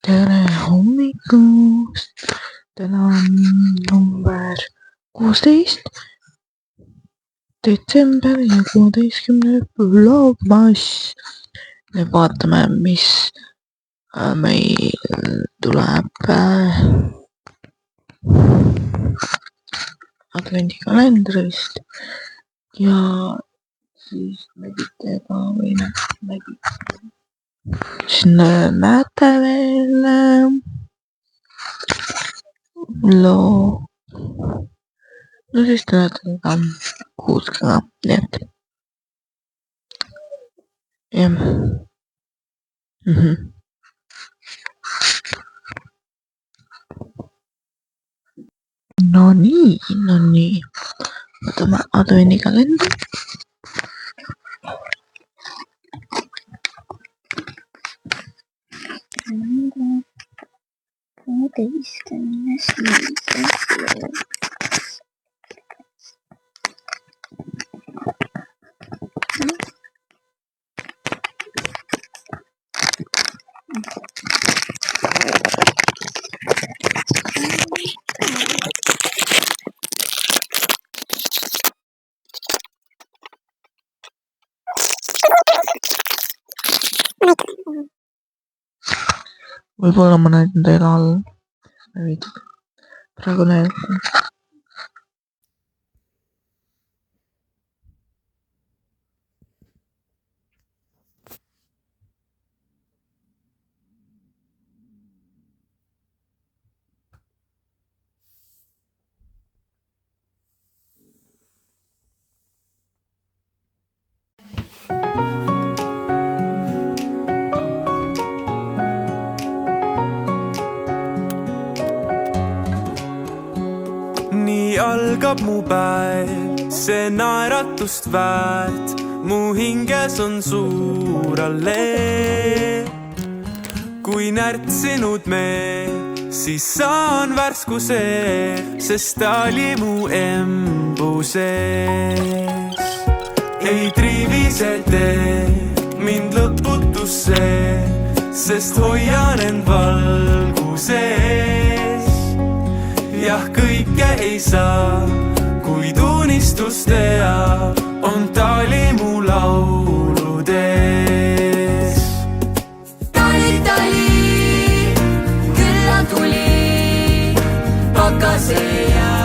tere hommikust, täna on number 16 detsember ja 16. vlogmas. nüüd vaatame, mis meil tuleb advendikalendrist ja siis nägite või siis näete veel no siis te näete ka kuud ka, nii et jah. No nii, võtame advendikalendri. Võib-olla ma näitan teile all, praegu näitan. Nii algab mu päev, see naeratust väärt, mu hinges on suur allee. Kui närtsinud meel, siis saan värsku see, sest ta oli mu embu sees. Ei triivise tee mind lõputusse, sest hoian end valguses. Jah, kõike ei saa, kuid unistust teha, on tali mu lauludes. Tali, tali, külla tuli, pakase ja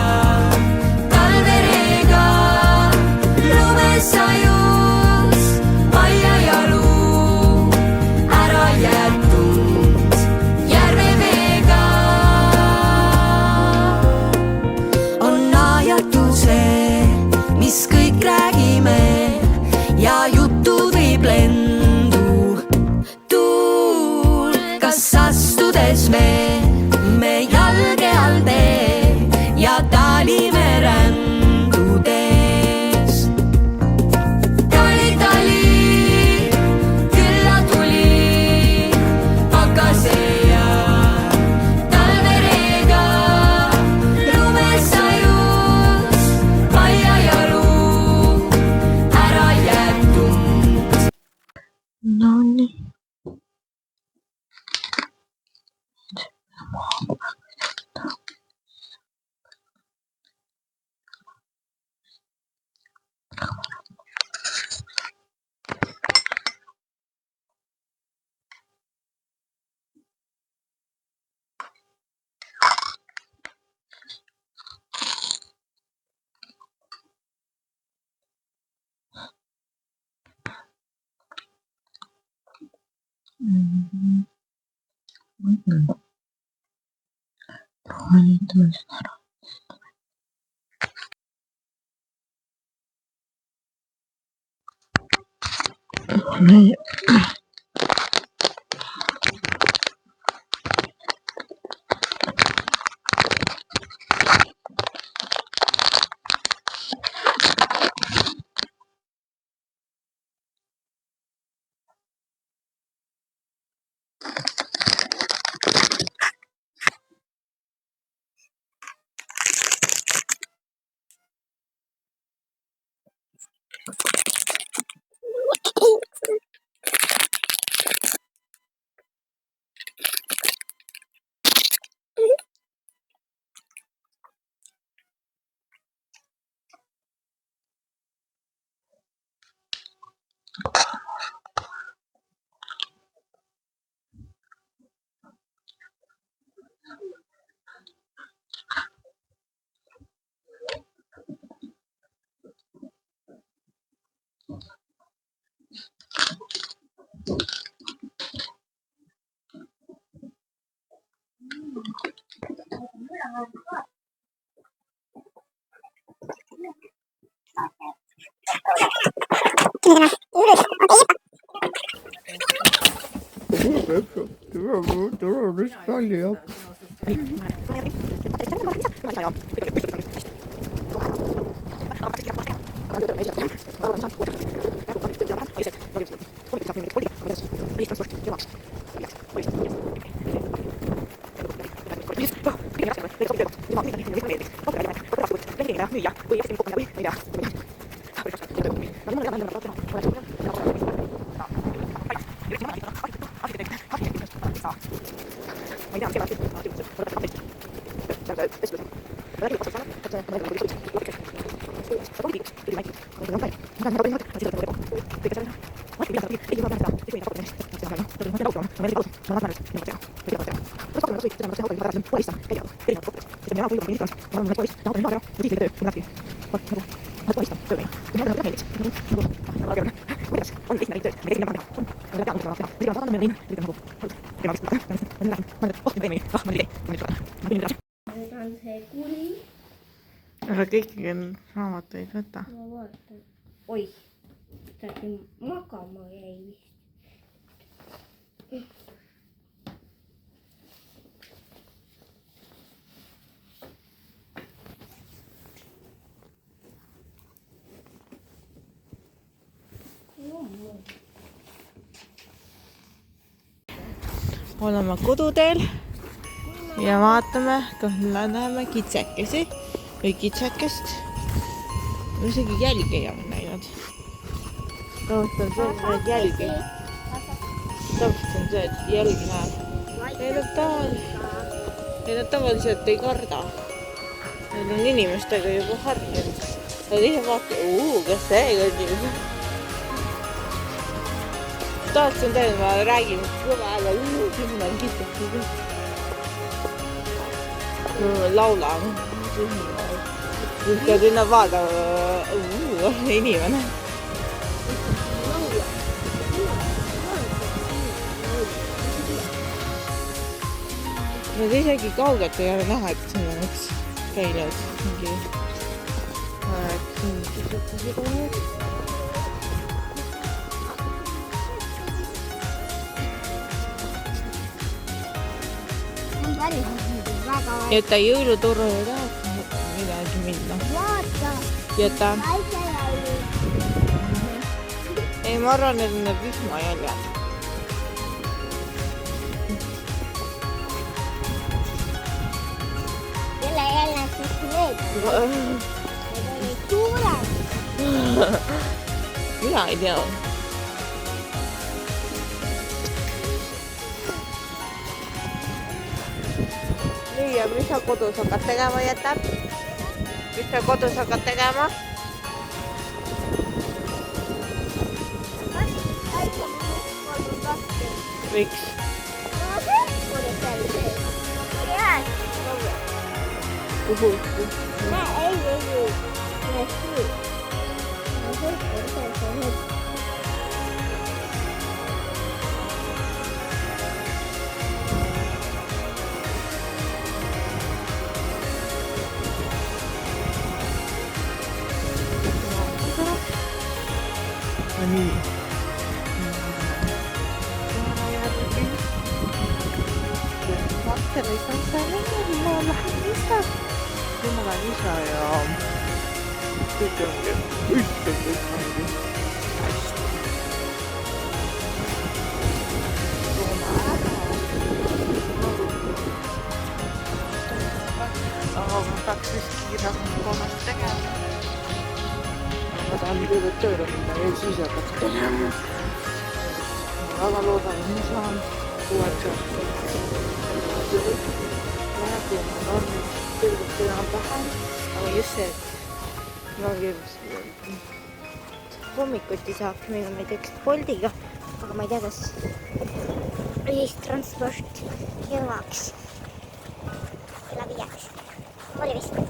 talvereega, lumes sajus, aia jalu, ära jätud järve veega. Mis kõik räägime ja jutud viib lendu tuul, kas astudes me jalge all tee ja talime rändudes. Tali, tali, külla tuli, pakase ja talvereega, lumes sajus, aia jalu. No nii. Proovime seda ära. Nii. Nüüd on see kuri. Aga kõiki raamatuid võta. Ma vaatan. Oih, tähendab magama jäi vist. Oleme koduteel ja vaatame, kas me näeme kitsekesi või kitsekest. Ma isegi jälgi ei ole näinud. Tõustan selle jälgi. Täpselt on see, et jälgi näeb. Need tavaliselt ei karda. Need on inimestega juba harjunud. Nad ise vaatavad, kas see kõnnib. Tahtsin teile, ma räägin kõva hääle, siin on kitsekesi. Laulan. Nüüd sinna vaatama inimene. Nad isegi kaugelt ei ole näha, et siin on üks käinud mingi Jäta jõuluturule tahaks midagi minna. Jäta. Ei, ma arvan, et need vihmajäljad. Jälle siis need. Need olid suured. Mina ei tea. Nii, ja mis sa kodus hakkad tegema, Jäta? Mis sa kodus hakkad tegema? Miks? Kuhu? Nii. Vaata, mis on see ma lähen isa. Ma lähen isa ja kõik ongi hästi. Aga ma peaks vist kiiremalt kolmest tegema. Ma tahan kõigepealt tööle minna ja siis hakata tegema. Ma väga loodan, et ma saan uueks aastaks. Läheb ja ma on kõigepealt tööle vähem. Aga just see, et ma keerusin. Hommikuti saaks meil näiteks Boltiga, aga ma ei tea, kas ühistransport jõuaks kella 5. Oli vist 5.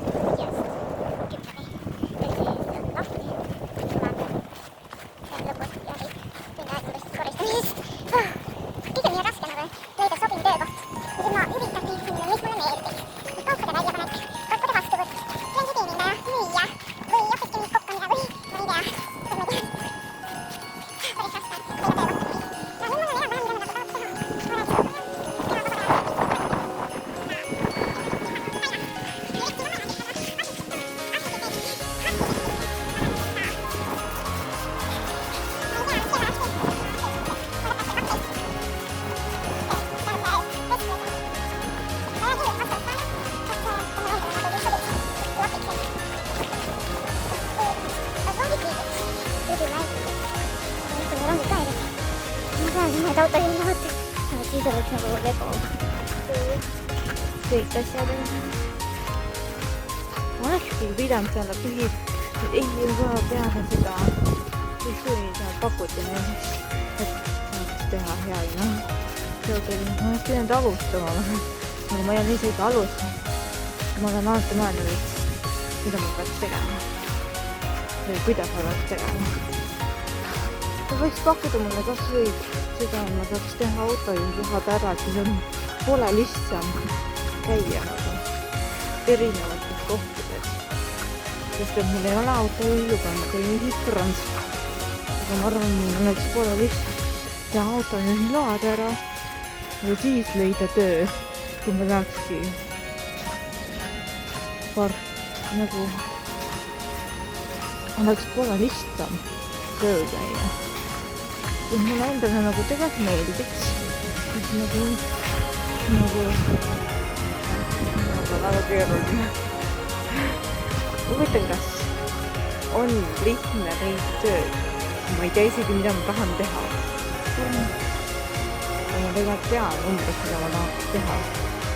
10. lahti. Lõpus jäi teine aegudest koristamist. Kõik on nii raske nagu leida sobiv töökoht. Ja siis ma üritan minna, mis mulle meeldib. Kaupade väljapanek, kaupade vastuvõtt, kliendi teenindaja, müüja või ofiskümmikokkamine või ma ei tea. neid autosid vaata. siis oleks nagu lego. kõik asjad on. olekski pidanud selle ei saa peale seda süsteemi seal pakuti näiteks, et saaks teha hea ja ma oleks pidanud alustama, aga ma ei ole isegi alustanud. Ma olen alati mõelnud, et mida ma peaks tegema või kuidas ma peaks tegema. Ta võiks pakkuda mulle kas või seda, et ma saaks teha autojuhad ära, siis on pole lihtsam käia nagu erinevates kohtades. Sest et mul ei ole autojuhiluba, ma teen ühistransporti. Aga ma arvan, mul oleks pole lihtsam teha autojuhiload ära ja siis leida töö, kui ma tahakski nagu oleks pole lihtsam tööl käia. Kuid mulle endale nagu tegelikult meeldiks. Nagu väga keeruline. Huvitav, kas on lihtne leida tööd. Ma ei tea isegi, mida ma tahan teha. Ma tegelikult tean umbes, mida ma tahaks teha.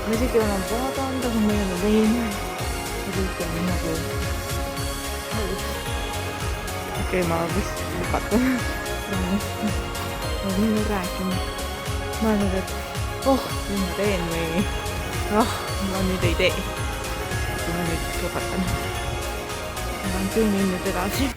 Ma isegi olen vaadanud, aga ma ei ole leidnud. Ja kõik on nagu okei, ma vist lõpatan. Ma olen nii rääkinud. Ma olen nüüd, et nüüd ma teen või ma nüüd ei tee. Ma nüüd lõpatan. Ma olen küll nüüd edasi.